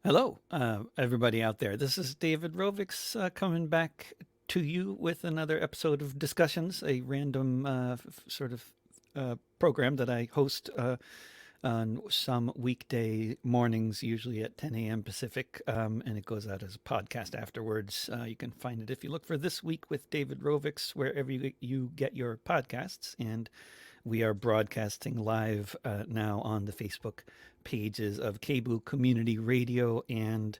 Hello, everybody out there. This is David Rovics coming back to you with another episode of Discussions, a random sort of program that I host on some weekday mornings, usually at 10 a.m. Pacific, and it goes out as a podcast afterwards. You can find it if you look for This Week with David Rovics, wherever you get your podcasts. And we are broadcasting live now on the Facebook pages of Cable Community Radio and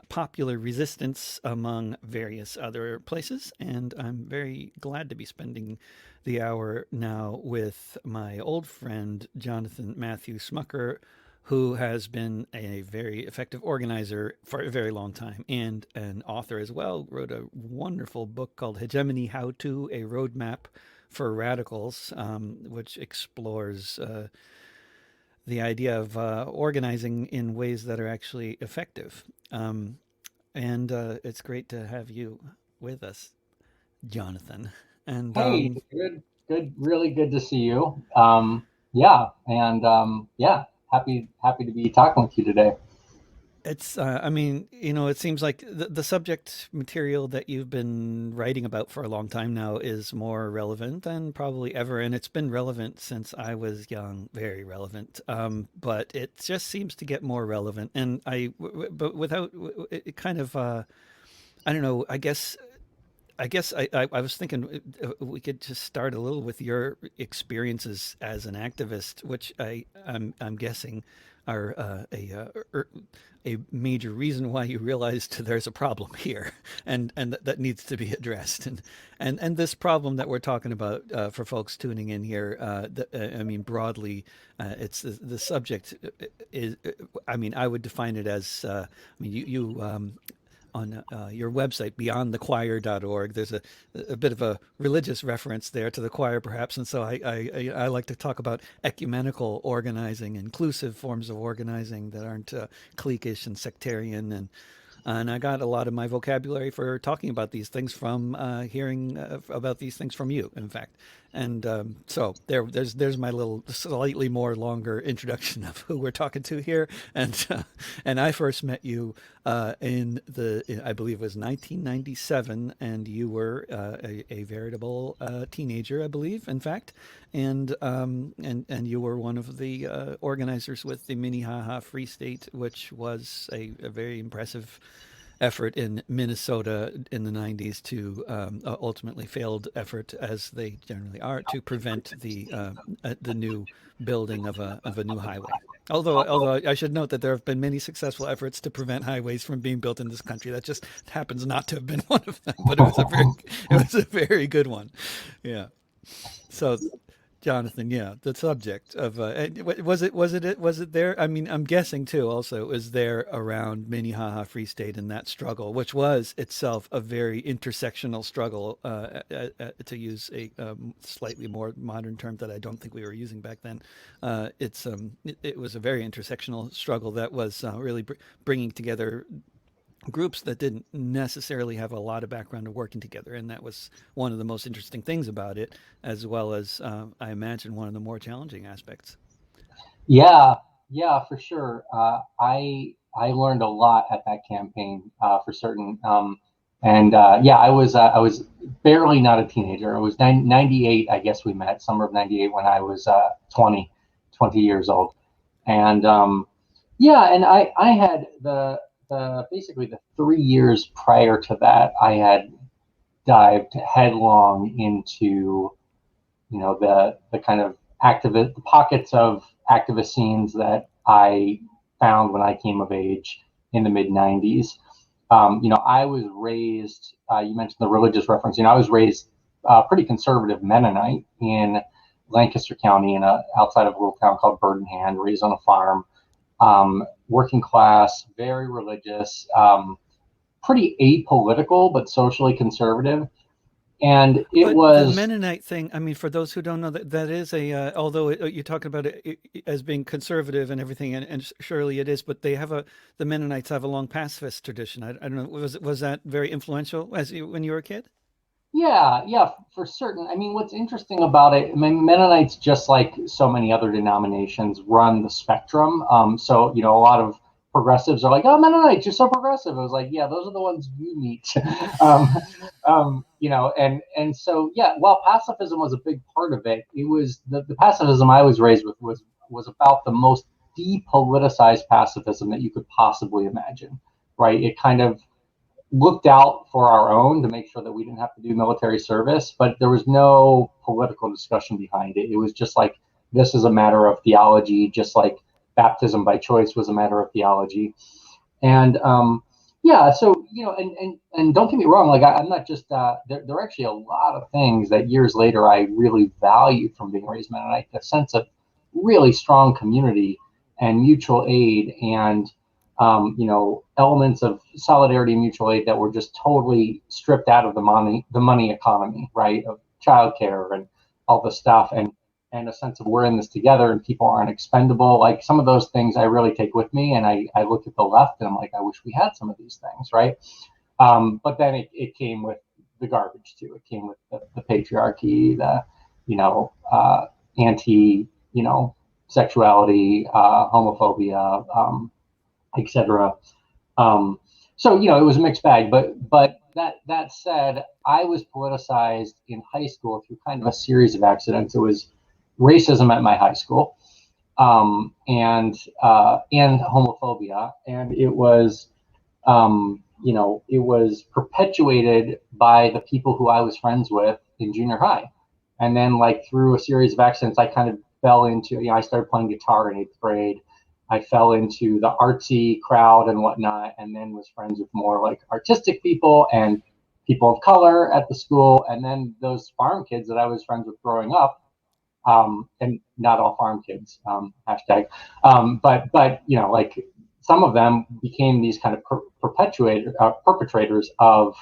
Popular Resistance, among various other places. And I'm very glad to be spending the hour now with my old friend, Jonathan Matthew Smucker, who has been a very effective organizer for a very long time and an author as well. Wrote a wonderful book called Hegemony How-To, a roadmap for radicals, which explores the idea of organizing in ways that are actually effective. And it's great to have you with us, Jonathan. And Hey, good, really good to see you. Yeah, happy to be talking with you today. I mean, it seems like the subject material that you've been writing about for a long time now is more relevant than probably ever. And it's been relevant since I was young, very relevant. But it just seems to get more relevant. And but without it kind of, I don't know, I guess I was thinking we could just start a little with your experiences as an activist, which I'm guessing are a major reason why you realized there's a problem here, and that needs to be addressed. And this problem that we're talking about for folks tuning in here, I mean broadly, it's the subject is. I mean, I would define it as. I mean, you on your website, beyondthechoir.org. There's a bit of a religious reference there to the choir, perhaps. And so I like to talk about ecumenical organizing, inclusive forms of organizing that aren't cliquish and sectarian. And I got a lot of my vocabulary for talking about these things from hearing about these things from you, in fact. And so there's my little slightly more longer introduction of who we're talking to here. And I first met you I believe it was 1997, and you were a veritable teenager, I believe, in fact, and you were one of the organizers with the Minnehaha Free State, which was a very impressive effort in Minnesota in the 90s to ultimately failed effort, as they generally are, to prevent the new building of a new highway. Although I should note that there have been many successful efforts to prevent highways from being built in this country. That just happens not to have been one of them, but it was a very good one. Yeah. So Jonathan, yeah, the subject of was it there? I mean, I'm guessing too. Also, it was there around Minnehaha Free State and that struggle, which was itself a very intersectional struggle, to use a slightly more modern term that I don't think we were using back then. It was a very intersectional struggle that was really bringing together groups that didn't necessarily have a lot of background of working together. And that was one of the most interesting things about it, as well as, I imagine, one of the more challenging aspects. Yeah, yeah, for sure. I learned a lot at that campaign for certain. Yeah, I was barely not a teenager. I was 98. I guess we met summer of '98 when I was 20 years old. And Yeah, and I had the basically the 3 years prior to that, I had dived headlong into the kind of activist the pockets of activist scenes that I found when I came of age in the mid '90s. I was raised. You mentioned the religious reference. I was raised pretty conservative Mennonite in Lancaster County, outside of a little town called Burdenhand, raised on a farm. Working class, very religious, pretty apolitical, but socially conservative. And it But the was, Mennonite thing, I mean, for those who don't know, that is although you talk about it as being conservative and everything, and surely it is, but the Mennonites have a long pacifist tradition. I don't know, was that very influential when you were a kid? yeah, yeah, for certain. I mean, what's interesting about it, I mean, Mennonites, just like so many other denominations, run the spectrum. So, a lot of progressives are like, oh, Mennonites, you're so progressive. I was like, yeah, those are the ones you meet. um, and so, yeah, while pacifism was a big part of it, it was the pacifism I was raised with was about the most depoliticized pacifism that you could possibly imagine, right? It kind of looked out for our own to make sure that we didn't have to do military service, but there was no political discussion behind it. It was just like, this is a matter of theology, just like baptism by choice was a matter of theology. And yeah, so, and don't get me wrong, like I'm not just, there are actually a lot of things that years later I really valued from being raised Mennonite, the sense of really strong community and mutual aid and elements of solidarity and mutual aid that were just totally stripped out of the money economy, right? Of childcare and all the stuff, and a sense of we're in this together and people aren't expendable. Like some of those things I really take with me, and I look at the left and I'm like, I wish we had some of these things, right? But then it came with the garbage too. It came with the patriarchy, the anti sexuality, homophobia, etc. So it was a mixed bag. But that said, I was politicized in high school through kind of a series of accidents. It was racism at my high school, and homophobia, and it was it was perpetuated by the people who I was friends with in junior high. And then, like, through a series of accidents, I kind of fell into, I started playing guitar in 8th grade. I fell into the artsy crowd and whatnot, and then was friends with more like artistic people and people of color at the school. And then those farm kids that I was friends with growing up, and not all farm kids, hashtag, but like some of them became these kind of perpetrators of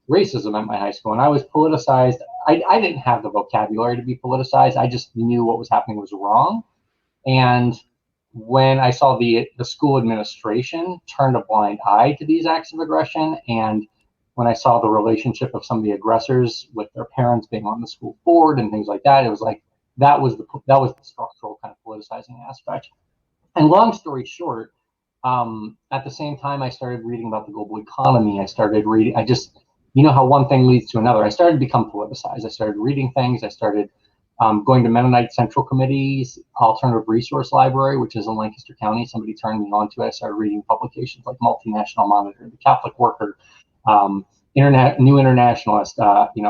racism at my high school. And I was politicized. I didn't have the vocabulary to be politicized. I just knew what was happening was wrong. And when I saw the school administration turned a blind eye to these acts of aggression, and when I saw the relationship of some of the aggressors with their parents being on the school board and things like that, it was like that was the structural kind of politicizing aspect. And long story short, at the same time I started reading about the global economy, I started reading. I just, how one thing leads to another. I started to become politicized. I started reading things. I started going to Mennonite Central Committee's Alternative Resource Library, which is in Lancaster County. Somebody turned me on to it. I started reading publications like Multinational Monitor, The Catholic Worker, New Internationalist,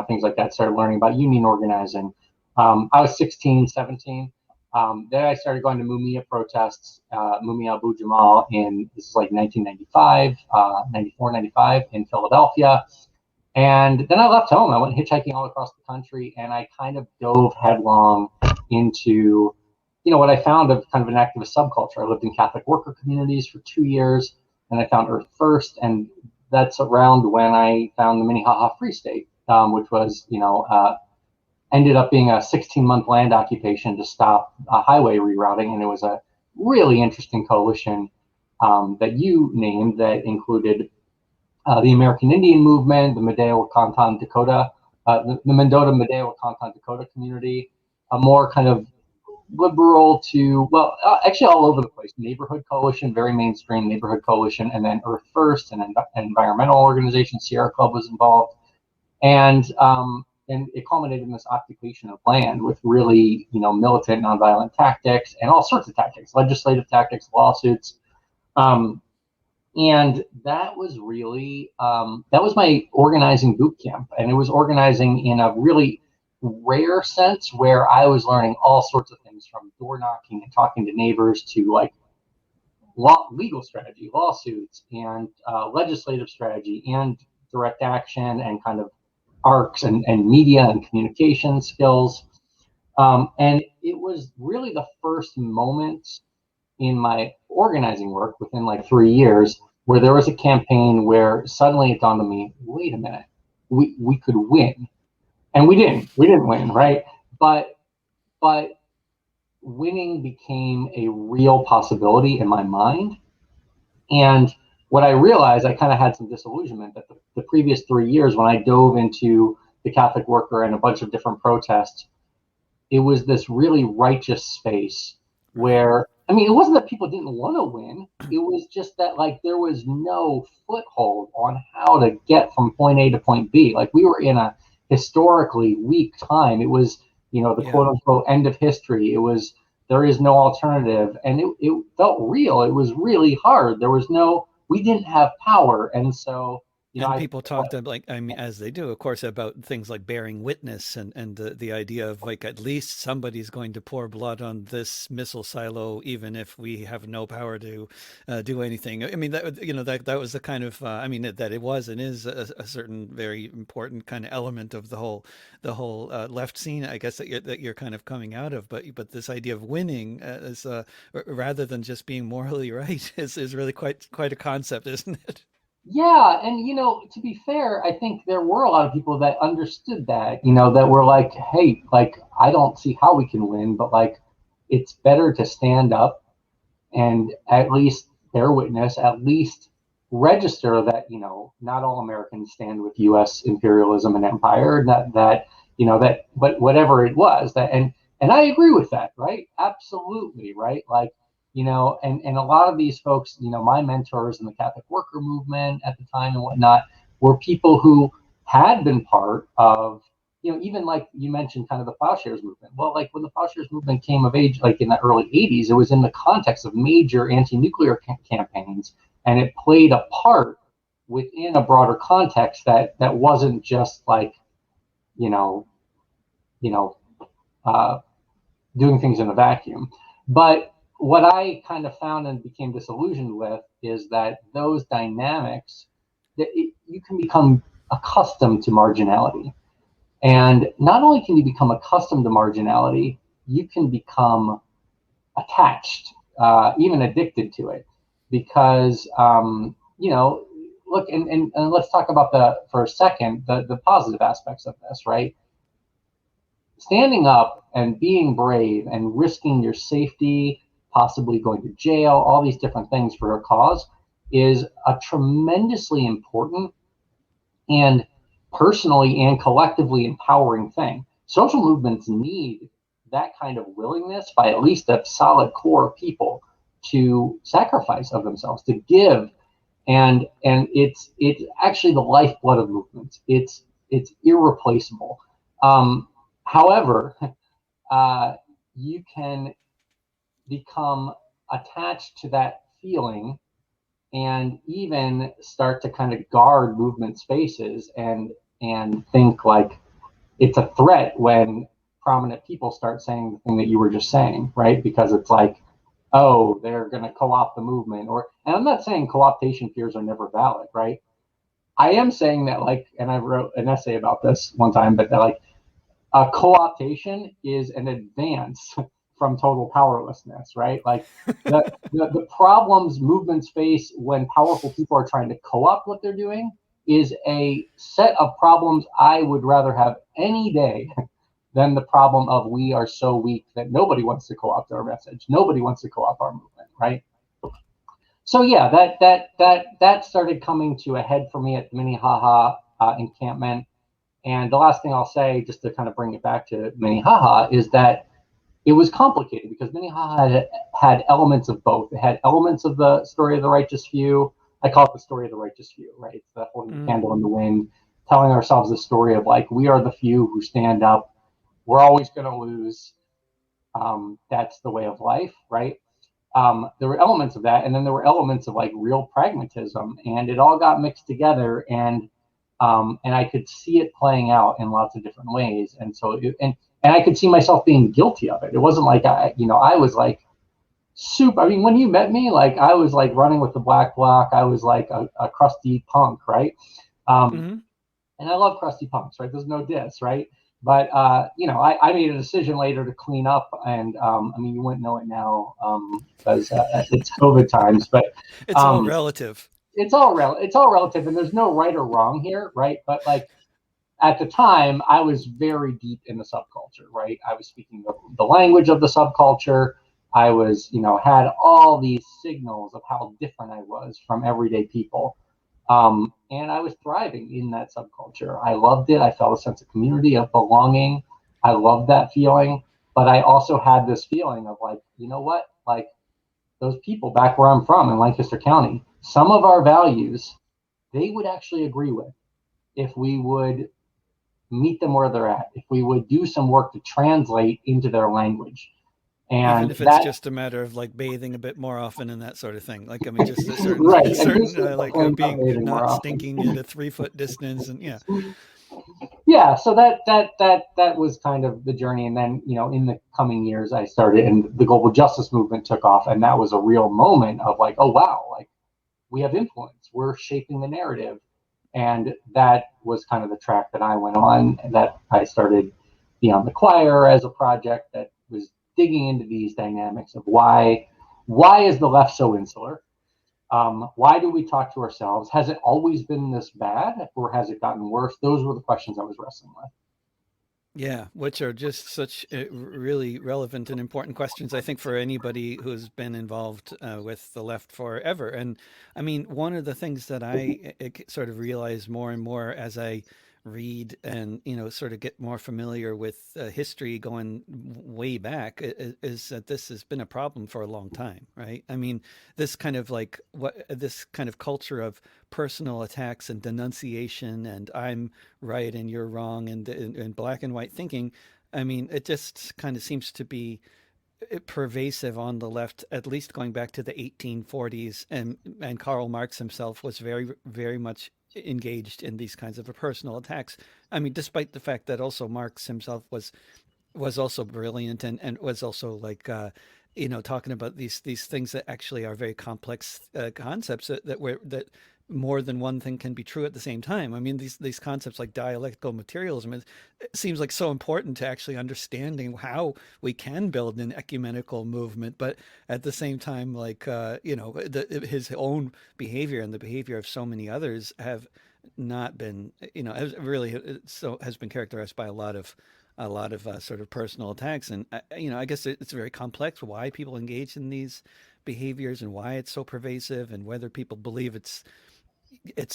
things like that. Started learning about union organizing. I was 16, 17. Then I started going to Mumia protests, Mumia Abu Jamal this is like 1995, 94, 95 in Philadelphia. And then I left home. I went hitchhiking all across the country, and I kind of dove headlong into, what I found of kind of an activist subculture. I lived in Catholic worker communities for 2 years, and I found Earth First, and that's around when I found the Minnehaha Free State, which was, ended up being a 16-month land occupation to stop highway rerouting, and it was a really interesting coalition that you named that included the American Indian movement, the Mendota Dakota, the Mendota Wakantan Dakota community, a more kind of liberal to, actually all over the place, neighborhood coalition, very mainstream neighborhood coalition, and then Earth First, and an environmental organization, Sierra Club was involved. And it culminated in this occupation of land with really, militant, nonviolent tactics and all sorts of tactics, legislative tactics, lawsuits. And that was really, that was my organizing boot camp. And it was organizing in a really rare sense where I was learning all sorts of things, from door knocking and talking to neighbors to like legal strategy, lawsuits, and legislative strategy, and direct action, and kind of arcs and media and communication skills. And it was really the first moment in my organizing work within like 3 years where there was a campaign where suddenly it dawned on me, wait a minute, we could win. And we didn't win, right? But winning became a real possibility in my mind. And what I realized, I kind of had some disillusionment that the previous 3 years, when I dove into the Catholic worker and a bunch of different protests, it was this really righteous space where, I mean, it wasn't that people didn't want to win. It was just that like there was no foothold on how to get from point A to point B. Like we were in a historically weak time. It was, the Yeah. quote unquote end of history. It was there is no alternative. And it felt real. It was really hard. We didn't have power. And so, And I people talked like, I mean, as they do, of course, about things like bearing witness and the idea of like at least somebody's going to pour blood on this missile silo, even if we have no power to do anything. I mean, that was the kind of I mean that it was and is a certain very important kind of element of the whole left scene, I guess that you're kind of coming out of. But this idea of winning is rather than just being morally right is really quite a concept, isn't it? Yeah, and to be fair, I think there were a lot of people that understood that, that were like, hey, like I don't see how we can win, but like it's better to stand up and at least bear witness, at least register that, not all Americans stand with US imperialism and empire, but whatever it was, that and I agree with that, right? Absolutely, right? Like and a lot of these folks, my mentors in the Catholic worker movement at the time and whatnot, were people who had been part of, even like you mentioned, kind of the plowshares movement. Well, like when the plowshares movement came of age, like in the early 80s, it was in the context of major anti-nuclear campaigns, and it played a part within a broader context that wasn't just like, you know, you know, uh, doing things in a vacuum. But what I kind of found and became disillusioned with is that those dynamics, you can become accustomed to marginality. And not only can you become accustomed to marginality, you can become attached, even addicted to it. Because, look, and let's talk about for a second, the positive aspects of this, right? Standing up and being brave and risking your safety, possibly going to jail, all these different things for a cause is a tremendously important and personally and collectively empowering thing. Social movements need that kind of willingness by at least a solid core of people to sacrifice of themselves, to give, and it's actually the lifeblood of movements. It's irreplaceable. However, uh, you can become attached to that feeling and even start to kind of guard movement spaces and think like it's a threat when prominent people start saying the thing that you were just saying, right? Because it's like, oh, they're going to co-opt the movement, and I'm not saying co-optation fears are never valid, right? I am saying that, like, and I wrote an essay about this one time, but that like co-optation is an advance from total powerlessness, right? Like the problems movements face when powerful people are trying to co-opt what they're doing is a set of problems I would rather have any day than the problem of we are so weak that nobody wants to co-opt our message. Nobody wants to co-opt our movement, right? So yeah, that started coming to a head for me at the Minnehaha encampment. And the last thing I'll say, just to kind of bring it back to Minnehaha, is that it was complicated because Minnehaha had elements of both. It had elements of the story of the righteous few. I call it the story of the righteous few, right? It's the holding the candle in the wind, telling ourselves the story of like, we are the few who stand up. We're always going to lose. That's the way of life, right? There were elements of that, and then there were elements of like real pragmatism, and it all got mixed together, and I could see it playing out in lots of different ways, and so and I could see myself being guilty of it. It wasn't like I was like super. I mean, when you met me, like I was like running with the black bloc. I was like a crusty punk, right? Um, Hmm. and I love crusty punks, right? There's no diss, right? But I made a decision later to clean up, and I mean, you wouldn't know it now because it's COVID times, but It's all um, relative. it's all relative, and there's no right or wrong here, right? But like at the time, I was very deep in the subculture, right? I was speaking the language of the subculture. I was, had all these signals of how different I was from everyday people. And I was thriving in that subculture. I loved it. I felt a sense of community, of belonging. I loved that feeling. But I also had this feeling of like, you know what? Like, those people back where I'm from in Lancaster County, some of our values, they would actually agree with if we would meet them where they're at, if we would do some work to translate into their language. Even And if it's that, just a matter of like bathing a bit more often and that sort of thing. Like, I mean, just a certain, right, a and who's certain going to complain about being bathing more not often? stinking at a 3 foot distance, and yeah. Yeah, so that was kind of the journey. And then, in the coming years I started, and the global justice movement took off, and that was a real moment of like, oh wow, like we have influence, we're shaping the narrative. And that was kind of the track that I went on, that I started Beyond the Choir as a project that was digging into these dynamics of why is the left so insular? Why do we talk to ourselves? Has it always been this bad, or has it gotten worse? Those were the questions I was wrestling with. Yeah, which are just such really relevant and important questions, I think, for anybody who's been involved with the left forever. And I mean, one of the things that I sort of realize more and more as I read and, sort of get more familiar with history going way back is that this has been a problem for a long time, right? I mean, this kind of like this kind of culture of personal attacks and denunciation and I'm right and you're wrong and black and white thinking. I mean, it just kind of seems to be pervasive on the left, at least going back to the 1840s. And Karl Marx himself was very, very much engaged in these kinds of personal attacks. I mean, despite the fact that also Marx himself was also brilliant and was also like talking about these things that actually are very complex concepts that more than one thing can be true at the same time. I mean, these concepts like dialectical materialism, it seems like so important to actually understanding how we can build an ecumenical movement, but at the same time, like his own behavior and the behavior of so many others have not been, has really so has been characterized by a lot of sort of personal attacks. And I guess it's very complex why people engage in these behaviors and why it's so pervasive, and whether people believe it's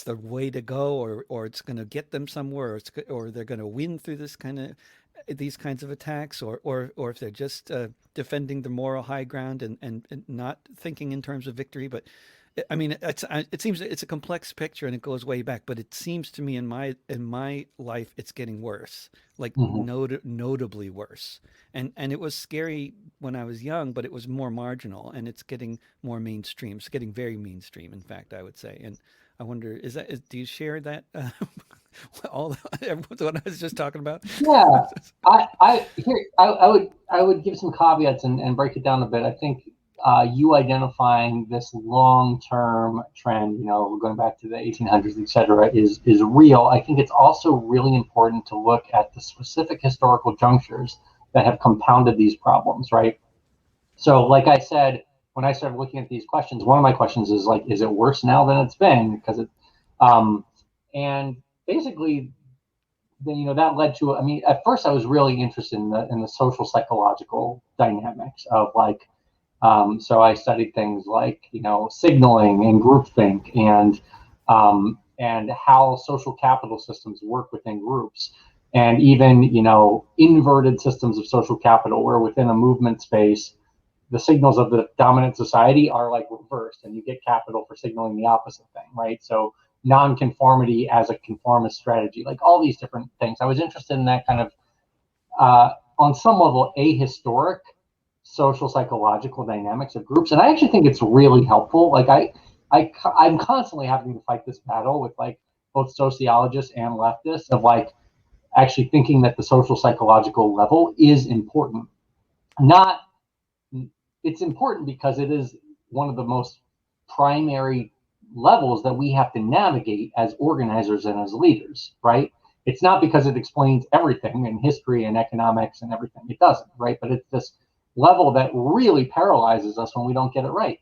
the way to go, or it's going to get them somewhere, or they're going to win through these kinds of attacks, or if they're just defending the moral high ground and not thinking in terms of victory. But I mean, it seems it's a complex picture and it goes way back. But it seems to me in my life, it's getting worse, like Mm-hmm. notably worse. And it was scary when I was young, but it was more marginal, and it's getting more mainstream. It's getting very mainstream, in fact, I would say. And I wonder, do you share that all what I was just talking about? Yeah, I would give some caveats and break it down a bit. I think you identifying this long-term trend, going back to the 1800s, et cetera, is real. I think it's also really important to look at the specific historical junctures that have compounded these problems, right? So, like I said, when I started looking at these questions, one of my questions is like, is it worse now than it's been? Because um, and basically, then that led to. I mean, at first I was really interested in the social psychological dynamics of like. So I studied things like signaling and groupthink and how social capital systems work within groups, and even inverted systems of social capital where within a movement space the signals of the dominant society are like reversed, and you get capital for signaling the opposite thing, right? So nonconformity as a conformist strategy, like all these different things. I was interested in that kind of, on some level, ahistoric social psychological dynamics of groups, and I actually think it's really helpful. Like I'm constantly having to fight this battle with like both sociologists and leftists of like actually thinking that the social psychological level is important. Not It's important because it is one of the most primary levels that we have to navigate as organizers and as leaders, right? It's not because it explains everything in history and economics and everything. It doesn't, right? But it's this level that really paralyzes us when we don't get it right.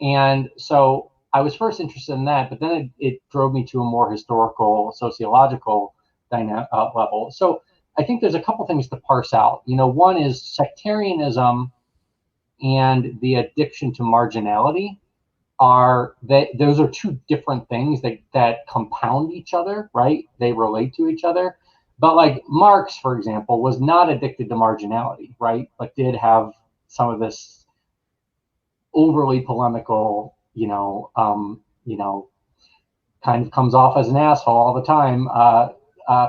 And so I was first interested in that, but then it drove me to a more historical, sociological level. So I think there's a couple things to parse out. One is sectarianism and the addiction to marginality are that those are two different things that compound each other, right? They relate to each other. But like Marx, for example, was not addicted to marginality, right? But did have some of this overly polemical, kind of comes off as an asshole all the time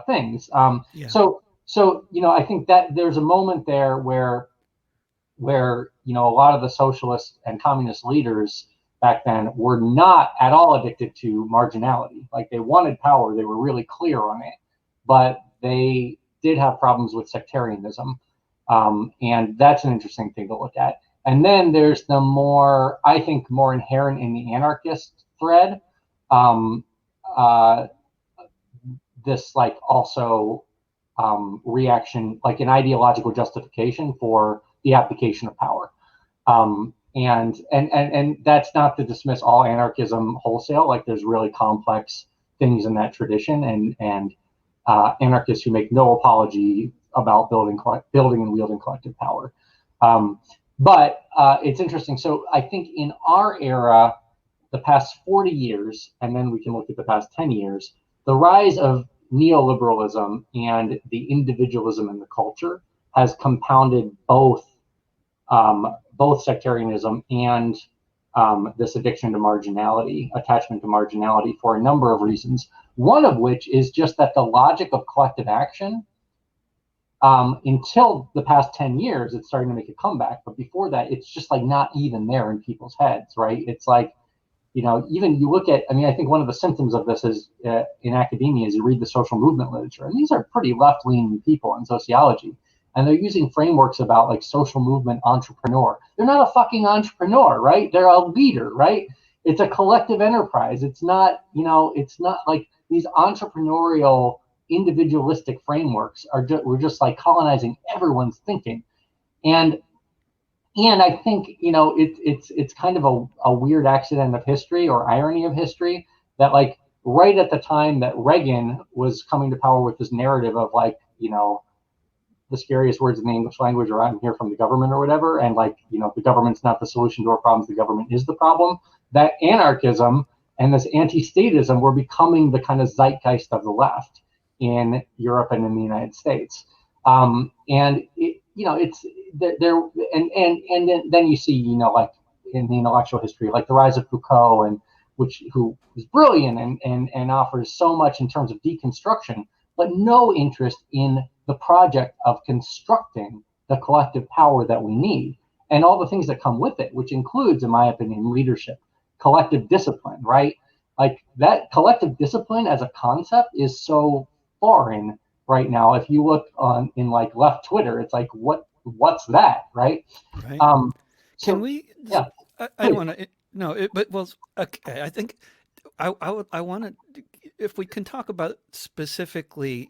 things. Yeah. I think that there's a moment there where a lot of the socialist and communist leaders back then were not at all addicted to marginality. Like they wanted power, they were really clear on it, but they did have problems with sectarianism, and that's an interesting thing to look at. And then there's the more, I think, more inherent in the anarchist thread. Um, uh, this like also reaction, like an ideological justification for the application of power. And that's not to dismiss all anarchism wholesale. Like there's really complex things in that tradition, and anarchists who make no apology about building and wielding collective power. But it's interesting. So I think in our era, the past 40 years, and then we can look at the past 10 years, the rise of neoliberalism and the individualism in the culture has compounded both sectarianism and this addiction to marginality, attachment to marginality, for a number of reasons. One of which is just that the logic of collective action, until the past 10 years, it's starting to make a comeback. But before that, it's just like not even there in people's heads, right? It's like, even you look at, I mean, I think one of the symptoms of this is in academia is you read the social movement literature, and these are pretty left-leaning people in sociology, and they're using frameworks about like social movement entrepreneur. They're not a fucking entrepreneur, right? They're a leader, right? It's a collective enterprise. It's not, it's not like these entrepreneurial individualistic frameworks we're just like colonizing everyone's thinking. And I think it's kind of a weird accident of history or irony of history that like right at the time that Reagan was coming to power with this narrative of like the scariest words in the English language are I'm here from the government or whatever, and like the government's not the solution to our problems, the government is the problem. That anarchism and this anti-statism were becoming the kind of zeitgeist of the left in Europe and in the United States. And it's there, and then you see like in the intellectual history, like the rise of Foucault, and who is brilliant and offers so much in terms of deconstruction, but no interest in the project of constructing the collective power that we need and all the things that come with it, which includes, in my opinion, leadership, collective discipline, right? Like that collective discipline as a concept is so foreign right now. If you look in like left Twitter, it's like what's that, right? Right. Um, Can so we? yeah, I don't please. want to. No, but well, okay. I think I want to. If we can talk about specifically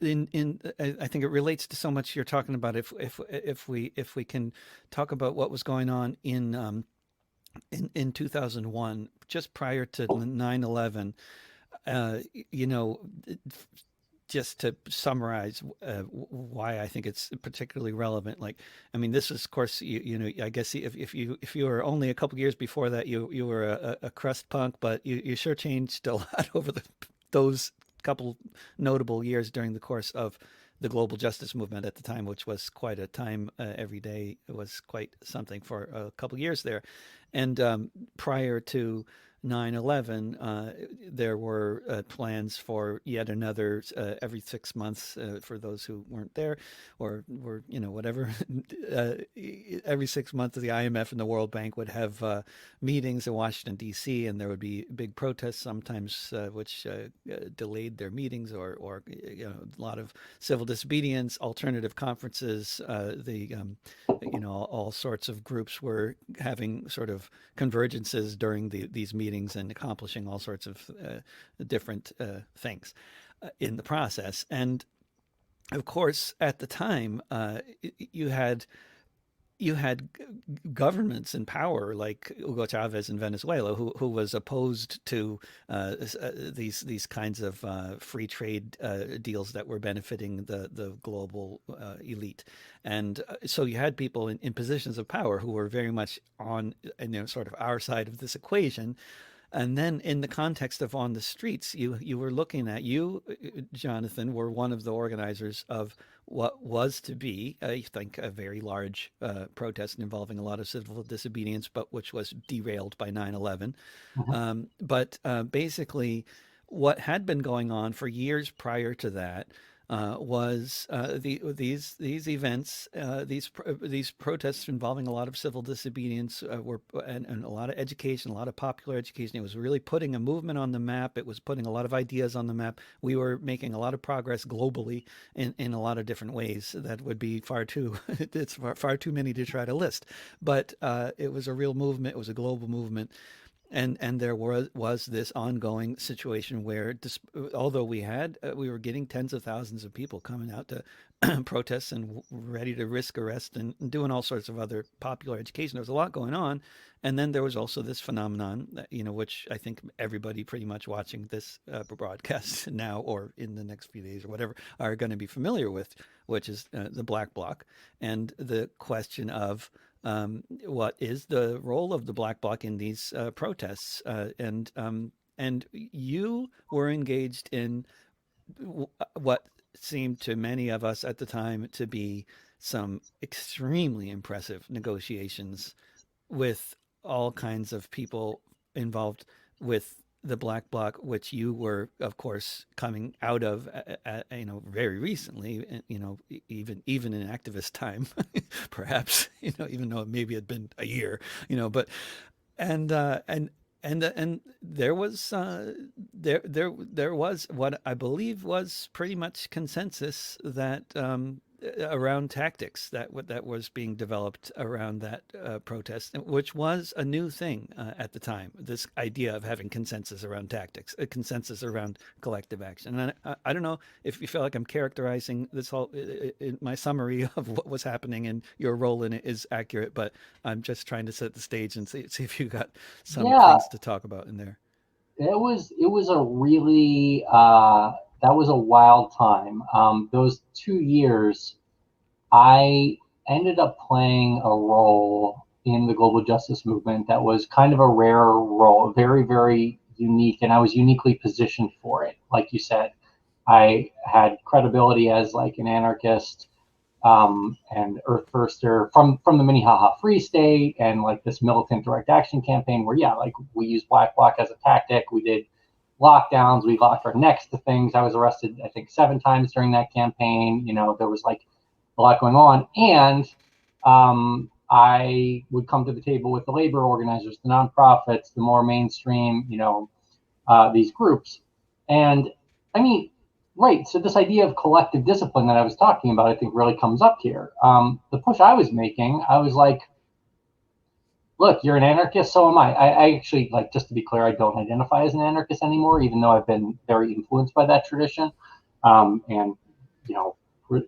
I think it relates to so much you're talking about. If we can talk about what was going on in 2001, just prior to 9/11, uh, you know, just to summarize why I think it's particularly relevant. Like, I mean, this is, of course, I guess if you were only a couple years before that, you were a crust punk, but you sure changed a lot over those couple notable years during the course of the global justice movement at the time, which was quite a time. Every day it was quite something for a couple years there, and prior to 9/11, there were plans for yet another every 6 months for those who weren't there or were, whatever. uh, every 6 months, the IMF and the World Bank would have meetings in Washington, D.C., and there would be big protests sometimes, which delayed their meetings or a lot of civil disobedience, alternative conferences. All sorts of groups were having sort of convergences during these meetings and accomplishing all sorts of different things in the process. And of course, at the time, you had you had governments in power like Hugo Chavez in Venezuela, who was opposed to these kinds of free trade deals that were benefiting the global elite, and so you had people in positions of power who were very much on sort of our side of this equation, And then in the context of on the streets, you were looking at, you, Jonathan, were one of the organizers of what was to be, I think, a very large protest involving a lot of civil disobedience, but which was derailed by 9/11. Mhm. But basically, what had been going on for years prior to that was these events, these protests involving a lot of civil disobedience and a lot of education, a lot of popular education. It was really putting a movement on the map. It was putting a lot of ideas on the map. We were making a lot of progress globally in a lot of different ways that would be far too it's far too many to try to list. But it was a real movement. It was a global movement, and there was this ongoing situation where, although we were getting tens of thousands of people coming out to protest and ready to risk arrest and doing all sorts of other popular education. There was a lot going on, and then there was also this phenomenon that, which I think everybody pretty much watching this broadcast now or in the next few days or whatever are going to be familiar with, which is the Black Bloc and the question of what is the role of the Black Bloc in these protests? And you were engaged in what seemed to many of us at the time to be some extremely impressive negotiations with all kinds of people involved with the Black Bloc, which you were, of course, coming out of, very recently, even in activist time, perhaps, even though maybe it had been a year, but and there was there was what I believe was pretty much consensus that around tactics that was being developed around that protest, which was a new thing at the time. This idea of having consensus around tactics, a consensus around collective action. And I don't know if you feel like I'm characterizing this whole my summary of what was happening and your role in it is accurate, but I'm just trying to set the stage and see if you got some Yeah, things to talk about in there. it was a really that was a wild time. Those 2 years, I ended up playing a role in the global justice movement that was kind of a rare role, very, very unique, and I was uniquely positioned for it. Like you said, I had credibility as like an anarchist and Earth Firster from the Minnehaha Free State, and like this militant direct action campaign where, yeah, like we used Black Bloc as a tactic. We did lockdowns. We locked our necks to things. I was arrested, I think, 7 times during that campaign. There was like a lot going on. And I would come to the table with the labor organizers, the nonprofits, the more mainstream, these groups. And I mean, right. So this idea of collective discipline that I was talking about, I think really comes up here. The push I was making, I was like, look, you're an anarchist, so am I. I actually, like, just to be clear, I don't identify as an anarchist anymore, even though I've been very influenced by that tradition. And,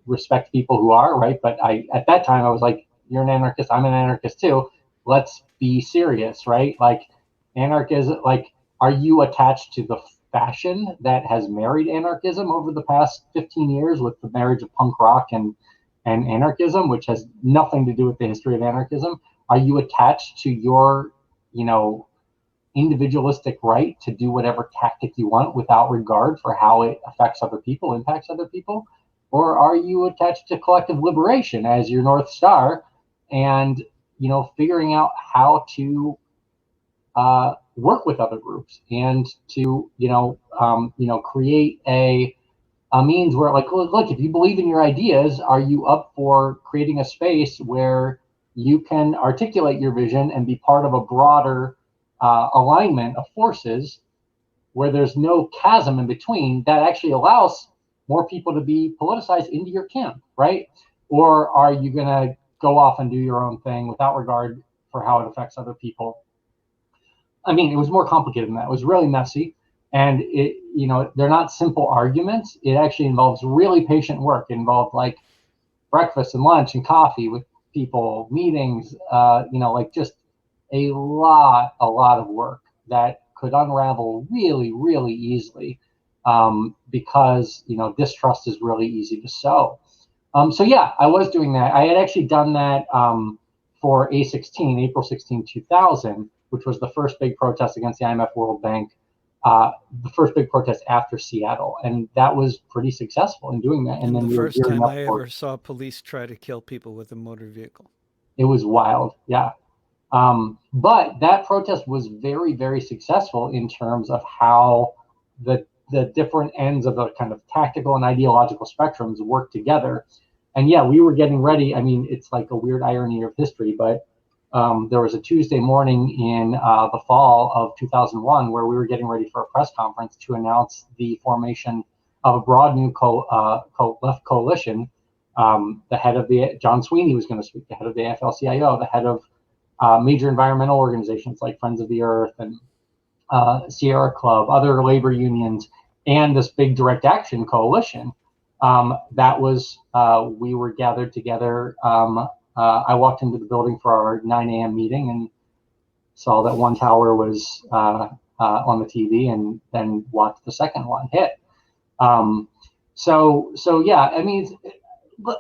respect people who are, right? But at that time, I was like, you're an anarchist, I'm an anarchist too. Let's be serious, right? Like, anarchism, like, are you attached to the fashion that has married anarchism over the past 15 years with the marriage of punk rock and anarchism, which has nothing to do with the history of anarchism? Are you attached to your, individualistic right to do whatever tactic you want without regard for how it affects other people, impacts other people? Or are you attached to collective liberation as your North Star and, figuring out how to work with other groups and to, create a means where, like, look, if you believe in your ideas, are you up for creating a space where you can articulate your vision and be part of a broader alignment of forces where there's no chasm in between that actually allows more people to be politicized into your camp, right? Or are you going to go off and do your own thing without regard for how it affects other people? I mean, it was more complicated than that. It was really messy. And they're not simple arguments. It actually involves really patient work. It involved like breakfast and lunch and coffee with people, meetings, like just a lot of work that could unravel really, really easily because, distrust is really easy to sow. So yeah, I was doing that. I had actually done that for April 16, 2000, which was the first big protest against the IMF World Bank, the first big protest after Seattle. And that was pretty successful in doing that. And And then the we were first gearing time up I for ever saw police try to kill people with a motor vehicle. it. Was wild. Yeah. But that protest was very, very successful in terms of how the different ends of the kind of tactical and ideological spectrums work together. And yeah, we were getting ready. I mean, it's like a weird irony of history, but there was a Tuesday morning in the fall of 2001 where we were getting ready for a press conference to announce the formation of a broad new left coalition. The head of John Sweeney was going to speak, the head of the AFL-CIO, the head of major environmental organizations like Friends of the Earth and Sierra Club, other labor unions, and this big direct action coalition. That was, we were gathered together. I walked into the building for our 9 a.m. meeting and saw that one tower was on the TV, and then watched the second one hit. So yeah, I mean,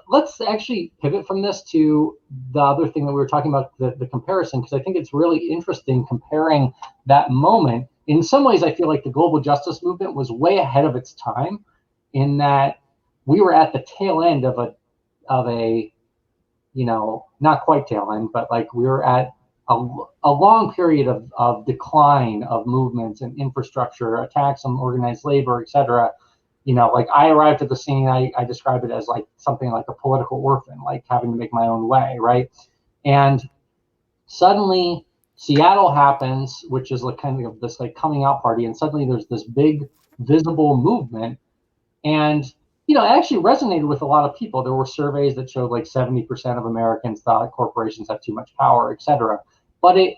let's actually pivot from this to the other thing that we were talking about, the comparison, because I think it's really interesting comparing that moment. In some ways, I feel like the global justice movement was way ahead of its time in that we were at the tail end of a not quite tail end, but like we were at a long period of decline of movements and infrastructure, attacks on organized labor, et cetera. Like I arrived at the scene, I describe it as like something like a political orphan, like having to make my own way, right? And suddenly Seattle happens, which is like kind of this like coming out party, and suddenly there's this big visible movement. And it actually resonated with a lot of people. There were surveys that showed like 70% of Americans thought corporations have too much power, et cetera. But it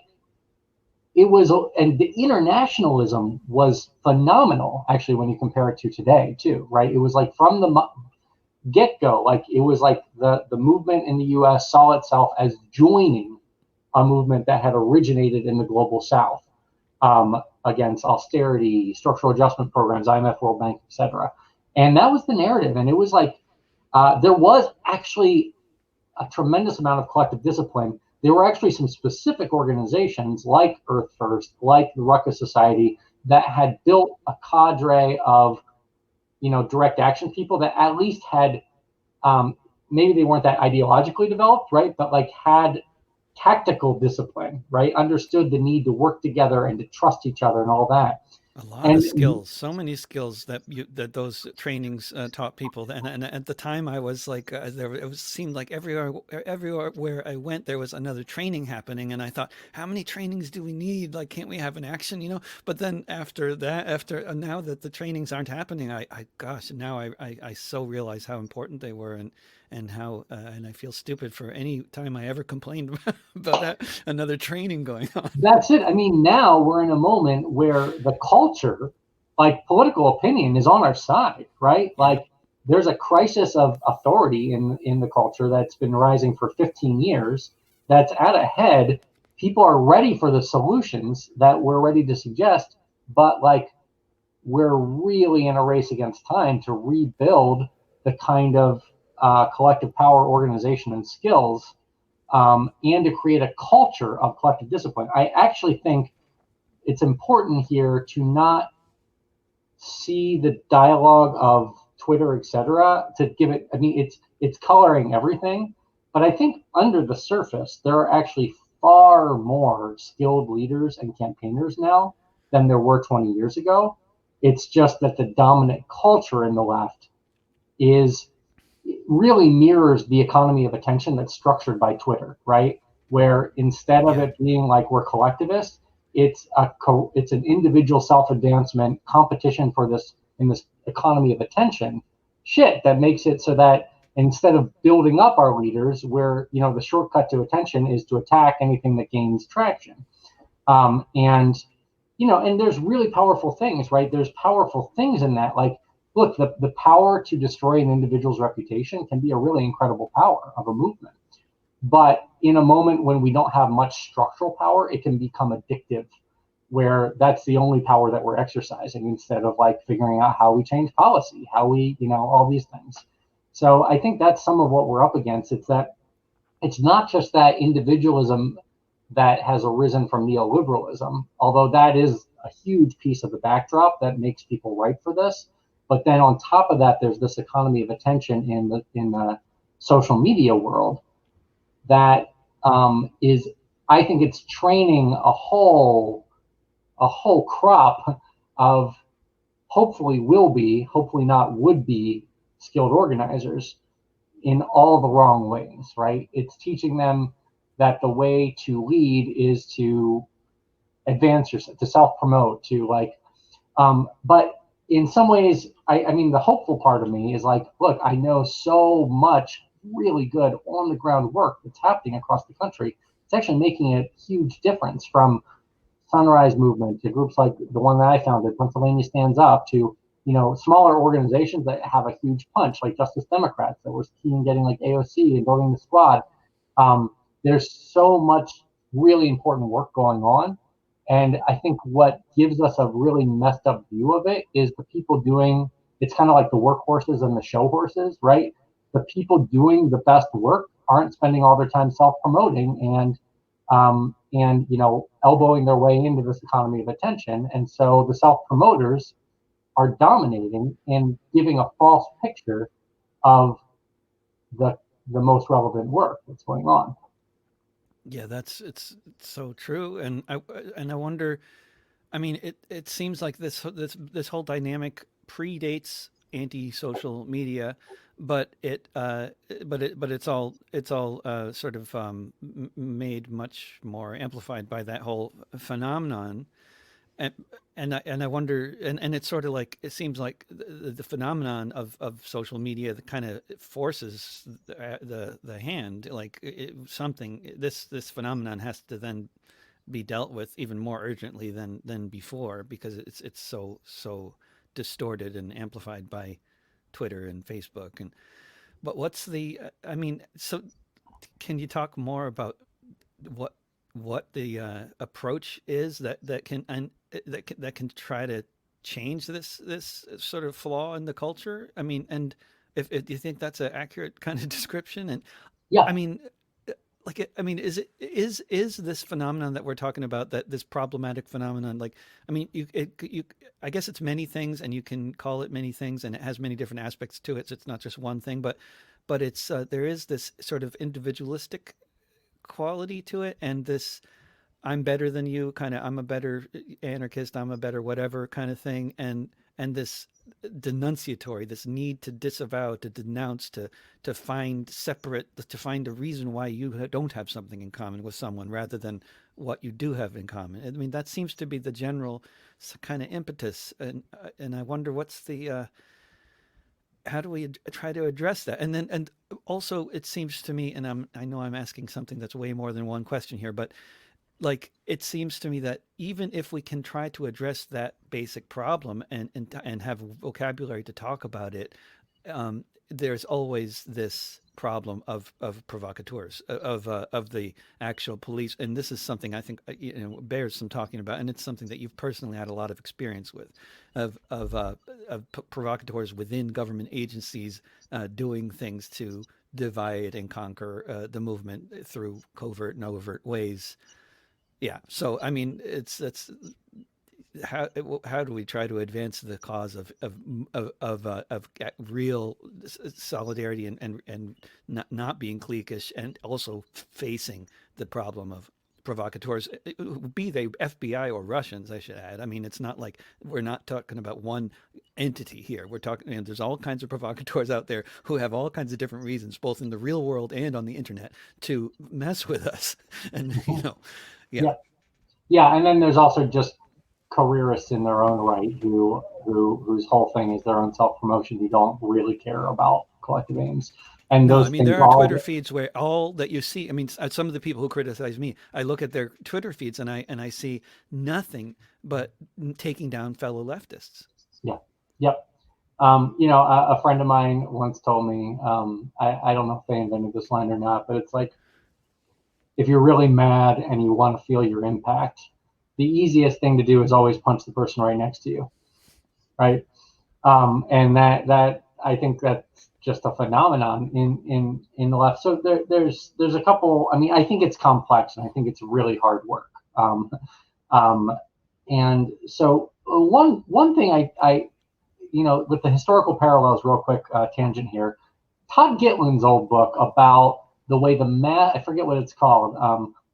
was, and the internationalism was phenomenal, actually, when you compare it to today, too, right? It was like from the get-go, like it was like the movement in the US saw itself as joining a movement that had originated in the global South against austerity, structural adjustment programs, IMF, World Bank, et cetera. And that was the narrative. And it was like, there was actually a tremendous amount of collective discipline. There were actually some specific organizations like Earth First, like the Ruckus Society, that had built a cadre of, direct action people that at least had, maybe they weren't that ideologically developed, right? But like had tactical discipline, right? Understood the need to work together and to trust each other and all that. A lot of skills, so many skills that those trainings taught people. And at the time, I was like, seemed like everywhere I went, there was another training happening, and I thought, how many trainings do we need? Like, can't we have an action? But then after now that the trainings aren't happening, gosh, now I so realize how important they were, and how and I feel stupid for any time I ever complained about that, another training going on. That's it. I mean, now we're in a moment where the culture, like political opinion, is on our side, right? Like there's a crisis of authority in the culture that's been rising for 15 years, that's at a head. People are ready for the solutions that we're ready to suggest, but like we're really in a race against time to rebuild the kind of collective power, organization, and skills, and to create a culture of collective discipline. I actually think it's important here to not see the dialogue of Twitter, et cetera, to give it, I mean, it's coloring everything, but I think under the surface, there are actually far more skilled leaders and campaigners now than there were 20 years ago. It's just that the dominant culture in the left really mirrors the economy of attention that's structured by Twitter, right? Where instead of it being like we're collectivists, it's an individual self-advancement competition in this economy of attention shit that makes it so that instead of building up our leaders, where the shortcut to attention is to attack anything that gains traction. And there's really powerful things, right? There's powerful things in that, like, look, the power to destroy an individual's reputation can be a really incredible power of a movement. But in a moment when we don't have much structural power, it can become addictive, where that's the only power that we're exercising instead of like figuring out how we change policy, how we, all these things. So I think that's some of what we're up against. It's that it's not just that individualism that has arisen from neoliberalism, although that is a huge piece of the backdrop that makes people ripe for this. But then on top of that, there's this economy of attention in the social media world that is, I think it's training a whole crop of hopefully not would be skilled organizers in all the wrong ways, right? It's teaching them that the way to lead is to advance yourself, to self promote, to like, but in some ways, I mean, the hopeful part of me is like, look, I know so much really good on the ground work that's happening across the country. It's actually making a huge difference, from Sunrise Movement to groups like the one that I founded, Pennsylvania Stands Up, to smaller organizations that have a huge punch, like Justice Democrats, that were keen getting like AOC and building the squad. There's so much really important work going on, and I think what gives us a really messed up view of it is the people doing. It's kind of like the workhorses and the show horses, right? The people doing the best work aren't spending all their time self-promoting and elbowing their way into this economy of attention. And so the self-promoters are dominating and giving a false picture of the most relevant work that's going on. Yeah, it's so true, and I wonder. I mean, it seems like this whole dynamic predates anti-social media, but it's all sort of made much more amplified by that whole phenomenon. And and I wonder, and it's sort of like, it seems like the phenomenon of social media that kind of forces the hand, like something, this phenomenon has to then be dealt with even more urgently than before, because it's so distorted and amplified by Twitter and Facebook. And but what's the I mean, so can you talk more about what the approach is that can and that can try to change this sort of flaw in the culture? I mean, and if you think that's an accurate kind of description, and I Yeah, mean, I mean, is this phenomenon that we're talking about, that this problematic phenomenon, like, I mean, I guess it's many things, and you can call it many things, and it has many different aspects to it. So it's not just one thing, but it's there is this sort of individualistic quality to it, and this I'm better than you kind of, I'm a better anarchist, I'm a better whatever kind of thing, and this denunciatory, this need to disavow, to denounce, to find separate, to find a reason why you don't have something in common with someone rather than what you do have in common. I mean, that seems to be the general kind of impetus, and I wonder what's the how do we try to address that? And then, and also, it seems to me, and I know I'm asking something that's way more than one question here, but like, it seems to me that even if we can try to address that basic problem and have vocabulary to talk about it, there's always this problem of provocateurs, of the actual police. And this is something I think bears some talking about, and it's something that you've personally had a lot of experience with, of provocateurs within government agencies doing things to divide and conquer the movement through covert and overt ways. Yeah. So I mean, it's how do we try to advance the cause of real solidarity and not being cliquish, and also facing the problem of provocateurs, be they FBI or Russians, I should add. I mean, it's not like we're not talking about one entity here. We're talking, there's all kinds of provocateurs out there who have all kinds of different reasons, both in the real world and on the internet, to mess with us. And yeah. yeah, yeah. And then there's also just careerists in their own right whose whole thing is their own self promotion, who don't really care about collective aims, and No, I those mean, things there are all Twitter get, feeds where all that you see, I mean, some of the people who criticize me, I look at their Twitter feeds and I see nothing but taking down fellow leftists. yeah, yep. A friend of mine once told me, I don't know if they invented this line or not, but it's like, if you're really mad and you want to feel your impact, the easiest thing to do is always punch the person right next to you, right? And that I think that's just a phenomenon in the left. So there's a couple. I mean, I think it's complex, and I think it's really hard work. Um, and so one thing I with the historical parallels, real quick tangent here. Todd Gitlin's old book about the way I forget what it's called,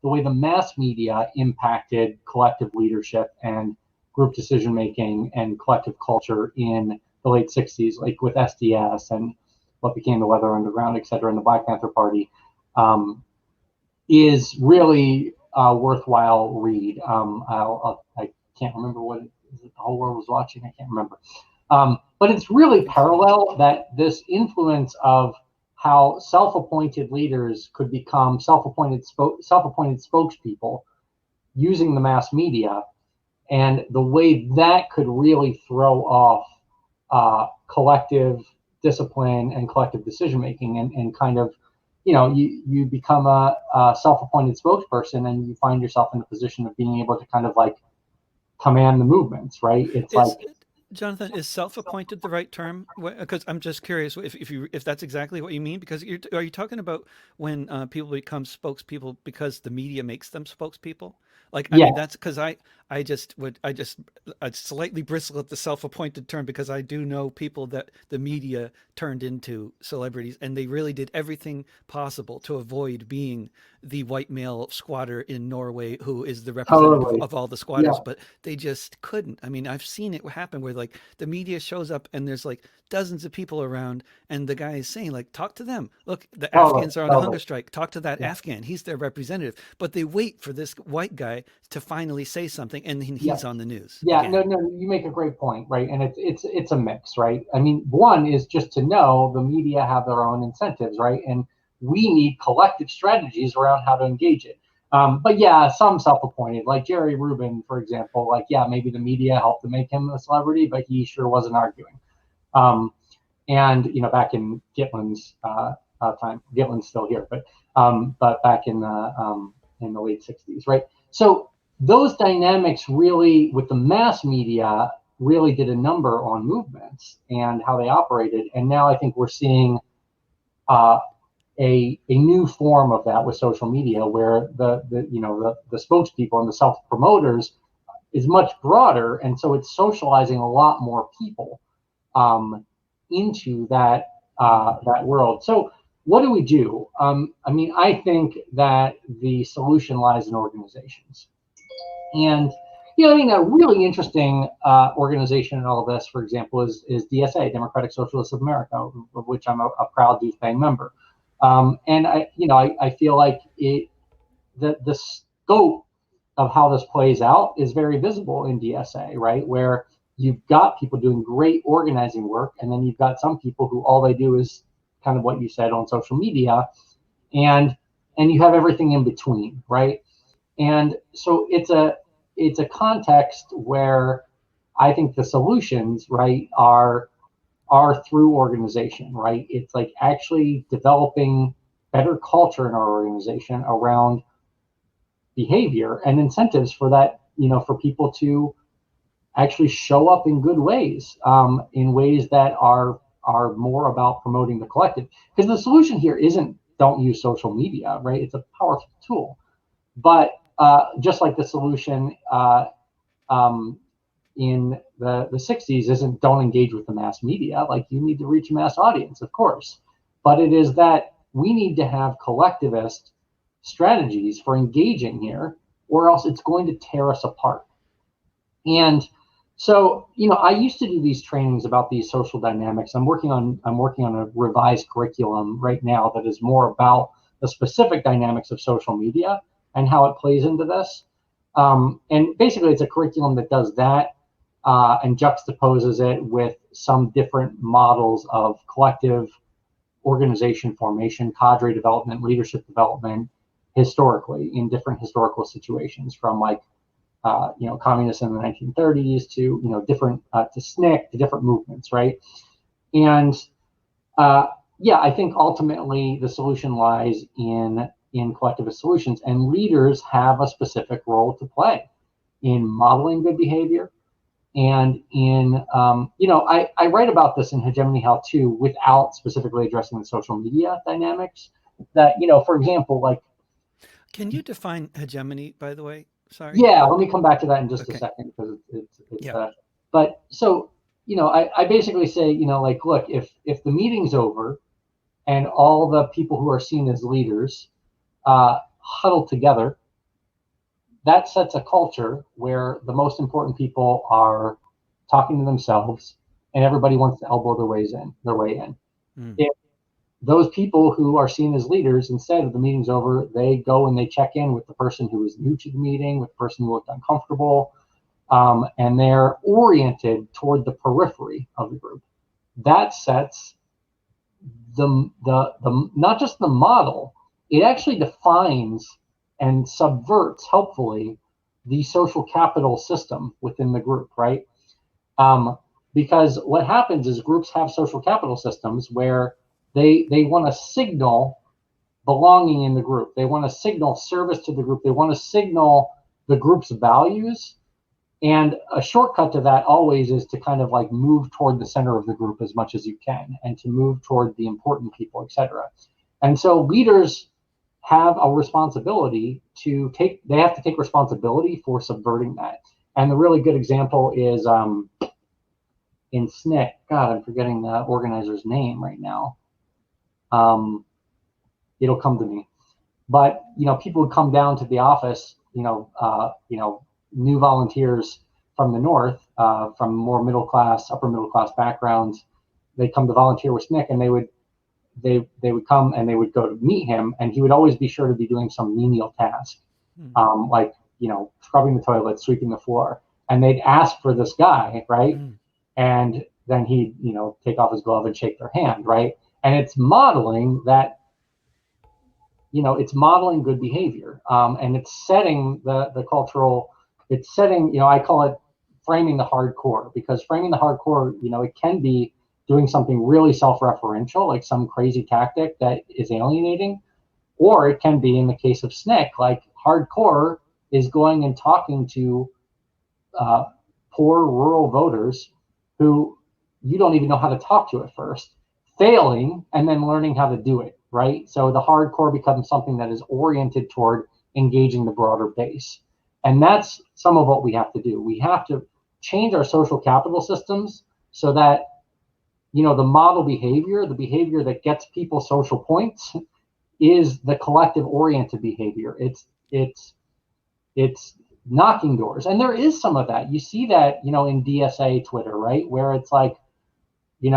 the way the mass media impacted collective leadership and group decision making and collective culture in the late 60s, like with SDS and what became the Weather Underground, et cetera, and the Black Panther Party, is really a worthwhile read. I can't remember what it is. The whole world was watching. I can't remember. But it's really parallel, that this influence of how self-appointed leaders could become self-appointed spokespeople using the mass media, and the way that could really throw off collective discipline and collective decision making, and kind of, you become a self-appointed spokesperson, and you find yourself in a position of being able to kind of like command the movements, right? Jonathan, is self-appointed the right term? Because I'm just curious if that's exactly what you mean. Because are you talking about when people become spokespeople because the media makes them spokespeople? Like, I mean, that's because I'd slightly bristle at the self-appointed term, because I do know people that the media turned into celebrities, and they really did everything possible to avoid being the white male squatter in Norway who is the representative of all the squatters, but they just couldn't. I mean, I've seen it happen where like the media shows up and there's like dozens of people around, and the guy is saying like, talk to them. Look, the Afghans are on a hunger strike. Talk to that Afghan. He's their representative. But they wait for this white guy to finally say something, and then he's on the news. Yeah, no, you make a great point, right? And it's a mix, right? I mean, one is just to know the media have their own incentives, right? And we need collective strategies around how to engage it. But yeah, some self-appointed, like Jerry Rubin, for example, like, yeah, maybe the media helped to make him a celebrity, but he sure wasn't arguing. And back in Gitlin's time, Gitlin's still here, but back in the late 60s, right? So those dynamics really, with the mass media, really did a number on movements and how they operated. And now I think we're seeing a new form of that with social media, where the spokespeople and the self-promoters is much broader, and so it's socializing a lot more people into that world. So what do we do? I mean, I think that the solution lies in organizations. And I mean, a really interesting organization in all of this, for example, is DSA, Democratic Socialists of America, of which I'm a proud dues-paying member. And I feel like the scope of how this plays out is very visible in DSA, right? Where you've got people doing great organizing work, and then you've got some people who all they do is kind of what you said on social media, and you have everything in between, right? And so it's a context where I think the solutions, right, are through organization, right? It's like actually developing better culture in our organization around behavior and incentives for that, for people to actually show up in good ways, in ways that are more about promoting the collective. Because the solution here isn't don't use social media, right? It's a powerful tool, but just like the solution in the 60s isn't don't engage with the mass media. Like, you need to reach a mass audience, of course, but it is that we need to have collectivist strategies for engaging here, or else it's going to tear us apart. And so, I used to do these trainings about these social dynamics. I'm working on a revised curriculum right now that is more about the specific dynamics of social media and how it plays into this. And basically, it's a curriculum that does that and juxtaposes it with some different models of collective organization formation, cadre development, leadership development, historically, in different historical situations, from like communists in the 1930s to different to SNCC, to different movements, right? And I think ultimately the solution lies in collectivist solutions, and leaders have a specific role to play in modeling good behavior, And in, I write about this in Hegemony How-To without specifically addressing the social media dynamics. That, for example, like, Can you define hegemony, by the way? Sorry. yeah, let me come back to that in just a Okay. second, because it's Yeah. but so, I basically say, like, look, if the meeting's over and all the people who are seen as leaders huddle together, that sets a culture where the most important people are talking to themselves, and everybody wants to elbow their way in. Mm. If those people who are seen as leaders, instead of the meeting's over, they go and they check in with the person who is new to the meeting, with the person who looked uncomfortable, and they're oriented toward the periphery of the group. That sets the not just the model, it actually defines and subverts, helpfully, the social capital system within the group, right? Because what happens is groups have social capital systems where they want to signal belonging in the group. They want to signal service to the group. They want to signal the group's values. And a shortcut to that always is to kind of like move toward the center of the group as much as you can, and to move toward the important people, etc. And so leaders have a responsibility they have to take responsibility for subverting that. And the really good example is in SNCC. God, I'm forgetting the organizer's name right now. It'll come to me. But people would come down to the office, new volunteers from the north, from more middle class, upper middle class backgrounds. They'd come to volunteer with SNCC, and they would come and they would go to meet him, and he would always be sure to be doing some menial task, like scrubbing the toilet, sweeping the floor, and they'd ask for this guy, right? And then he'd take off his glove and shake their hand, right? And it's modeling that. It's modeling good behavior, and it's setting the cultural. It's setting, I call it framing the hardcore, because framing the hardcore, it can be doing something really self-referential, like some crazy tactic that is alienating, or it can be, in the case of SNCC, like hardcore is going and talking to poor rural voters who you don't even know how to talk to at first, failing, and then learning how to do it, right? So the hardcore becomes something that is oriented toward engaging the broader base. And that's some of what we have to do. We have to change our social capital systems so that, the model behavior, the behavior that gets people social points, is the collective oriented behavior. It's knocking doors. And there is some of that. You see that, in DSA Twitter, right? Where it's like, the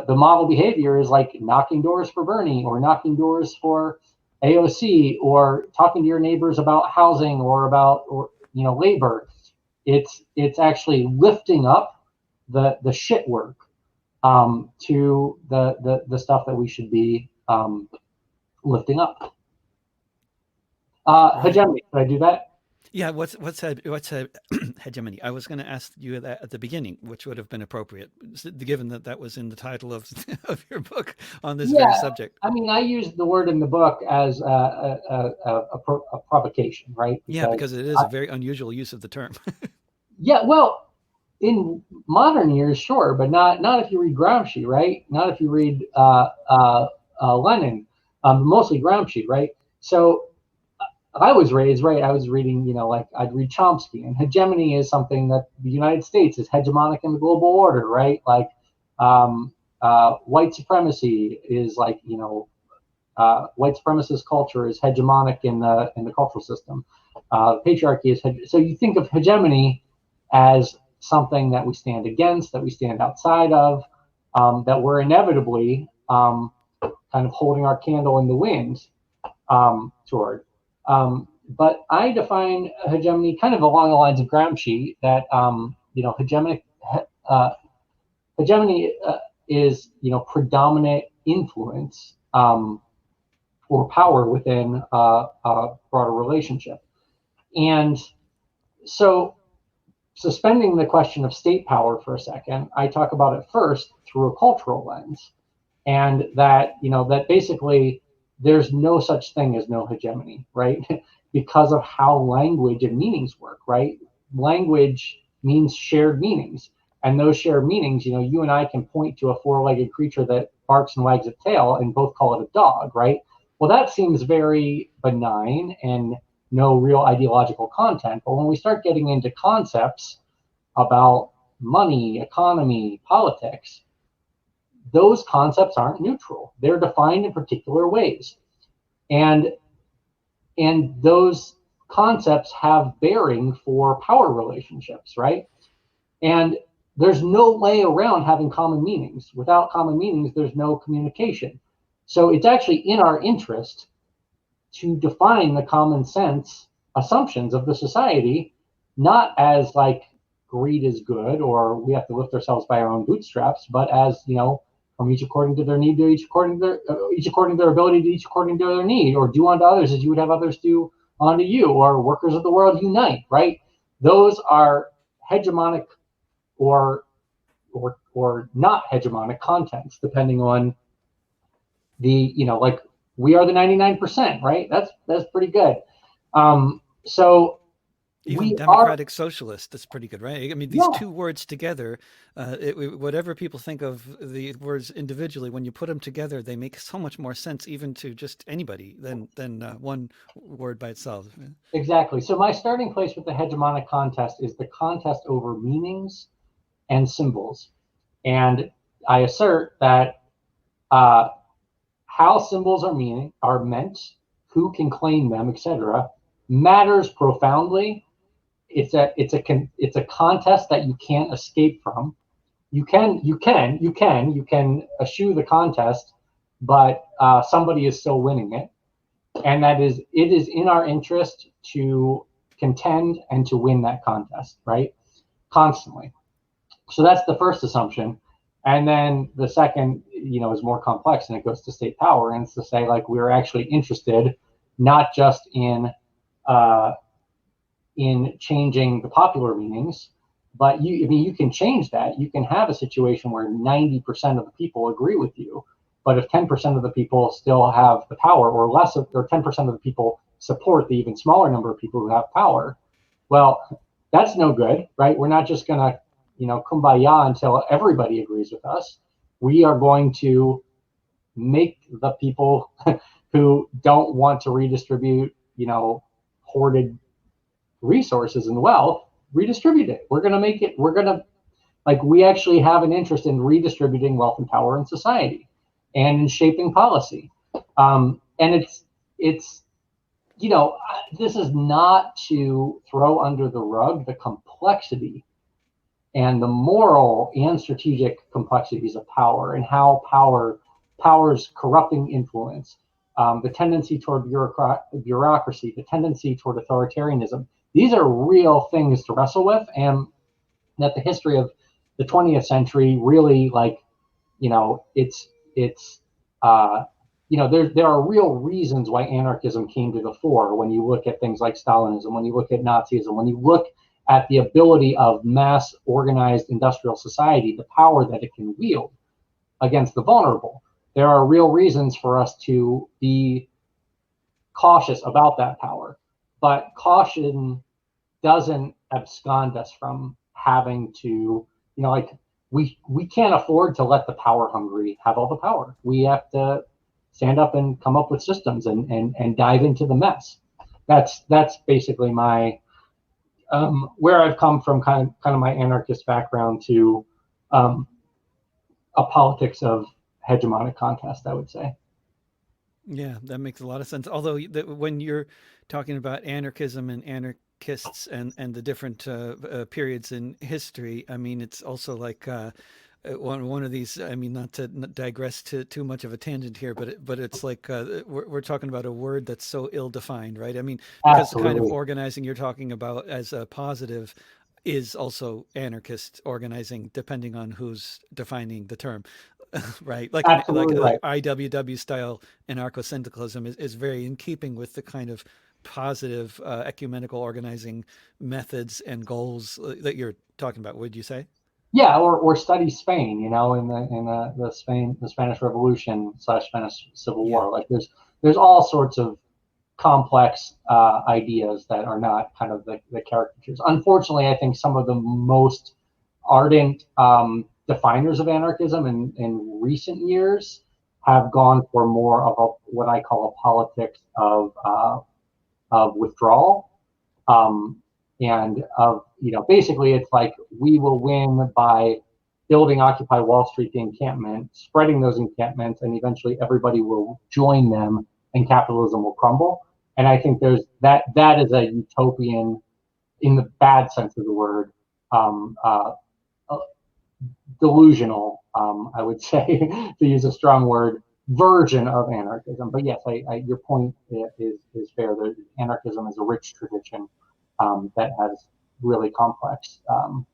model behavior is like knocking doors for Bernie, or knocking doors for AOC, or talking to your neighbors about housing or about labor. It's actually lifting up the shit work to the stuff that we should be lifting up. Hegemony, did I do that? Yeah, what's hegemony? I was going to ask you that at the beginning, which would have been appropriate, given that was in the title of of your book on this very subject. I mean, I used the word in the book as a provocation, right? Because it is a very unusual use of the term. Yeah, well, in modern years, sure, but not if you read Gramsci, right? Not if you read Lenin, mostly Gramsci, right? So I was raised, right? I was reading, like I'd read Chomsky, and hegemony is something that the United States is hegemonic in the global order, right? Like white supremacy is like, white supremacist culture is hegemonic in the cultural system. Patriarchy is so you think of hegemony as something that we stand against, that we stand outside of, that we're inevitably kind of holding our candle in the wind toward. But I define hegemony kind of along the lines of Gramsci, that hegemony is predominant influence or power within a broader relationship. And so, suspending the question of state power for a second, I talk about it first through a cultural lens, and that that basically there's no such thing as no hegemony, right? Because of how language and meanings work, right? Language means shared meanings. And those shared meanings, you and I can point to a four-legged creature that barks and wags its tail and both call it a dog, right? Well, that seems very benign and no real ideological content. But when we start getting into concepts about money, economy, politics, those concepts aren't neutral. They're defined in particular ways. And those concepts have bearing for power relationships, right? And there's no way around having common meanings. Without common meanings, there's no communication. So it's actually in our interest to define the common sense assumptions of the society, not as like greed is good or we have to lift ourselves by our own bootstraps, but as, from each according to their need to each according to their ability to each according to their need, or do unto others as you would have others do unto you, or workers of the world unite, right? Those are hegemonic or not hegemonic contents, depending on the, like we are the 99%, right? That's pretty good. So even democratic socialist, that's pretty good, right? I mean, these two words together, whatever people think of the words individually, when you put them together, they make so much more sense even to just anybody than one word by itself. Exactly. So my starting place with the hegemonic contest is the contest over meanings and symbols. And I assert that how symbols are meant, who can claim them, etc., matters profoundly. It's a contest that you can't escape from. You can eschew the contest, but somebody is still winning it, and it is in our interest to contend and to win that contest, right? Constantly. So that's the first assumption. And then the second, is more complex, and it goes to state power, and it's to say, like, we're actually interested not just in changing the popular meanings, but you can change that. You can have a situation where 90% of the people agree with you, but if 10% of the people still have the power, or 10% of the people support the even smaller number of people who have power, well, that's no good, right? We're not just gonna kumbaya until everybody agrees with us. We are going to make the people who don't want to redistribute, hoarded resources and wealth, redistribute it. We actually have an interest in redistributing wealth and power in society and in shaping policy. And it's this is not to throw under the rug the complexity and the moral and strategic complexities of power, and how power's corrupting influence, the tendency toward bureaucracy, the tendency toward authoritarianism. These are real things to wrestle with, and that the history of the 20th century really, there are real reasons why anarchism came to the fore. When you look at things like Stalinism, when you look at Nazism, when you look at the ability of mass organized industrial society, the power that it can wield against the vulnerable, there are real reasons for us to be cautious about that power. But caution doesn't abscond us from having to, we can't afford to let the power hungry have all the power. We have to stand up and come up with systems and dive into the mess. That's basically my where I've come from, kind of my anarchist background, to a politics of hegemonic contest, I would say. Yeah, that makes a lot of sense. Although when you're talking about anarchism and anarchists and the different periods in history, I mean, it's also like one of these. I mean, not to digress to too much of a tangent here, but it's like we're talking about a word that's so ill-defined, right? I mean, because the kind of Absolutely. organizing you're talking about as a positive is also anarchist organizing, depending on who's defining the term. Right, Absolutely right. IWW style anarcho-syndicalism is very in keeping with the kind of positive ecumenical organizing methods and goals that you're talking about. Would you say? Yeah, or study Spain, in the Spanish Revolution / Spanish Civil Yeah. War. Like there's all sorts of complex ideas that are not kind of the caricatures. Unfortunately, I think some of the most ardent definers of anarchism in recent years have gone for more of what I call a politics of withdrawal, um, and of, basically it's like we will win by building Occupy Wall Street, the encampment, spreading those encampments, and eventually everybody will join them, and capitalism will crumble. And I think there's that is a utopian, in the bad sense of the word, um, uh, delusional, I would say, to use a strong word, version of anarchism. But yes, your point is fair. Anarchism is a rich tradition that has really complex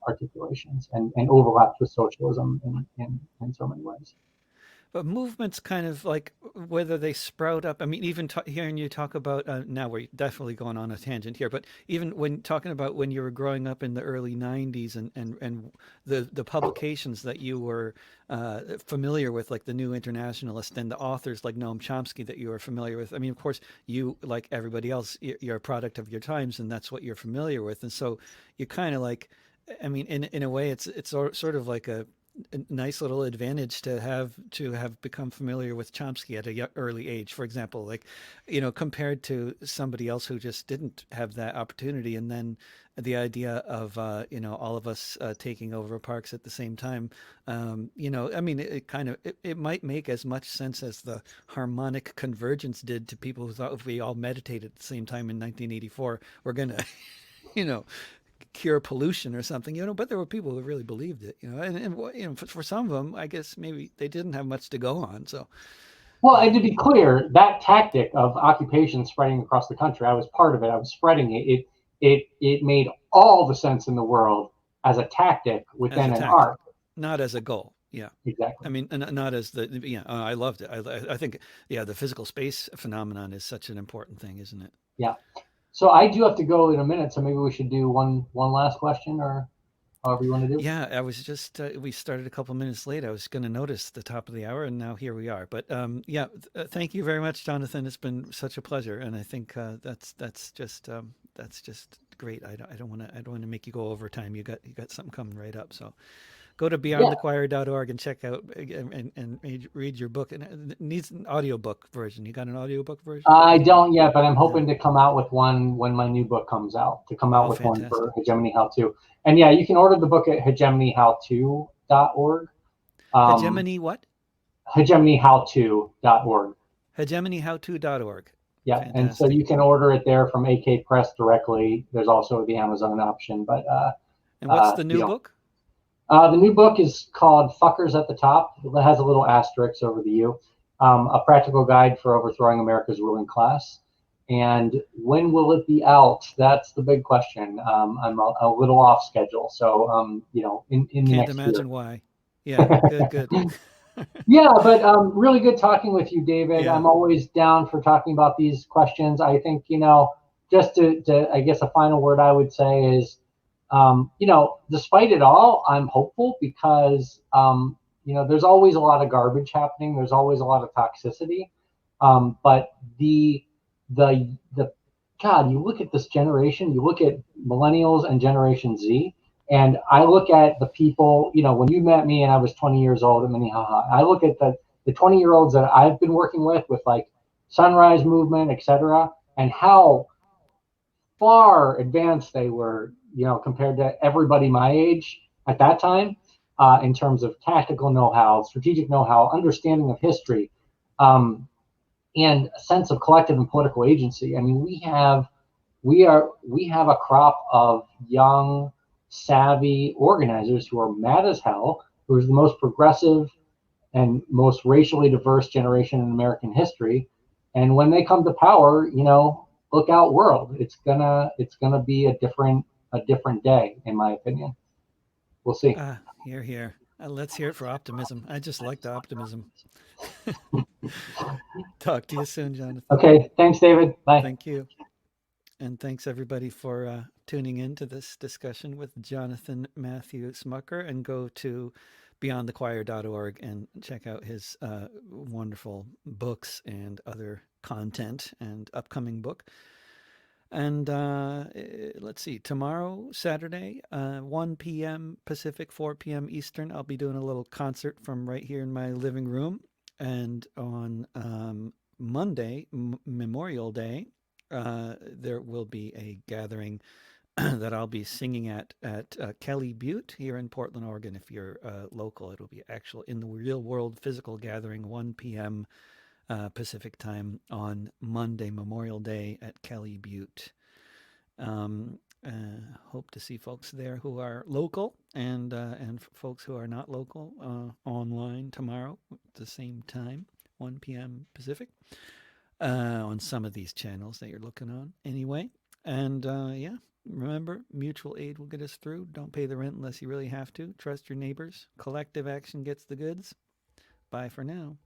articulations and overlaps with socialism in so many ways. But movements kind of like whether they sprout up. I mean, even hearing you talk about now we're definitely going on a tangent here, but even when talking about when you were growing up in the early '90s and the publications that you were familiar with, like the New Internationalist and the authors like Noam Chomsky that you were familiar with. I mean, of course, you like everybody else, you're a product of your times, and that's what you're familiar with, and so you kind of like. I mean, in a way, it's sort of like a nice little advantage to have become familiar with Chomsky at a early age, for example, like, compared to somebody else who just didn't have that opportunity. And then the idea of, all of us taking over parks at the same time, I mean, it might make as much sense as the harmonic convergence did to people who thought if we all meditated at the same time in 1984, we're going to, you know, cure pollution or something, but there were people who really believed it, and for some of them, I guess maybe they didn't have much to go on. So, Well, and to be clear, that tactic of occupation spreading across the country, I was part of it. I was spreading it. It made all the sense in the world as a tactic as within a an tactic, art. not as a goal. Yeah. I Exactly. mean, not as I loved it. I think, yeah, the physical space phenomenon is such an important thing, isn't it? Yeah. So I do have to go in a minute, so maybe we should do one last question, or however you want to do. Yeah, I was just we started a couple minutes late. I was going to notice the top of the hour, and now here we are. But yeah, thank you very much, Jonathan. It's been such a pleasure, and I think that's just great. I don't want to make you go over time. You got something coming right up. So go to Yeah, beyondthechoir.org and check out and read your book. And it needs an audiobook version. You got an audiobook version? I Or don't yet, but I'm no? hoping to come out with one when my new book comes out. To come out Oh, with one for fantastic. Hegemony How-To, and yeah, you can order the book at hegemonyhowto.org. Um, Hegemony what? hegemonyhowto.org. Hegemonyhowto.org. Yeah, and so Fantastic. you can order it there from AK Press directly. There's also the Amazon option, but And what's the you new know, book? the new book is called "Fuckers at the Top." It has a little asterisk over the U. A practical guide for overthrowing America's ruling class. And when will it be out? That's the big question. I'm a little off schedule, so in the Can't next year. imagine why. Yeah, good, good. Yeah, but really good talking with you, David. Yeah. I'm always down for talking about these questions. I think, just to I guess a final word I would say is, despite it all, I'm hopeful because, there's always a lot of garbage happening. There's always a lot of toxicity. But the God, you look at this generation, you look at millennials and Generation Z, and I look at the people, when you met me and I was 20 years old at Minnehaha, I look at the 20-year-olds that I've been working with like Sunrise Movement, etc., and how far advanced they were, compared to everybody my age at that time, in terms of tactical know-how, strategic know-how, understanding of history, and a sense of collective and political agency. I mean, we have a crop of young, savvy organizers who are mad as hell, who is the most progressive and most racially diverse generation in American history. And when they come to power, look out, world. It's gonna be a different day, in my opinion. We'll see. Here, here. Let's hear it for optimism. I just like the optimism. Talk to you soon, Jonathan. Okay, thanks, David. Bye. Thank you. And thanks everybody for tuning in to this discussion with Jonathan Matthew Smucker. And go to beyondthechoir.org and check out his wonderful books and other content and upcoming book. And let's see, tomorrow, Saturday, 1 p.m. Pacific, 4 p.m. Eastern, I'll be doing a little concert from right here in my living room. And on Monday, Memorial Day, there will be a gathering that I'll be singing at Kelly Butte here in Portland, Oregon. If you're local, it'll be actual in the real world physical gathering, 1 p.m. Pacific time on Monday, Memorial Day at Kelly Butte. Hope to see folks there who are local and folks who are not local online tomorrow at the same time, 1 p.m. Pacific, on some of these channels that you're looking on anyway. And yeah, remember, mutual aid will get us through. Don't pay the rent unless you really have to. Trust your neighbors. Collective action gets the goods. Bye for now.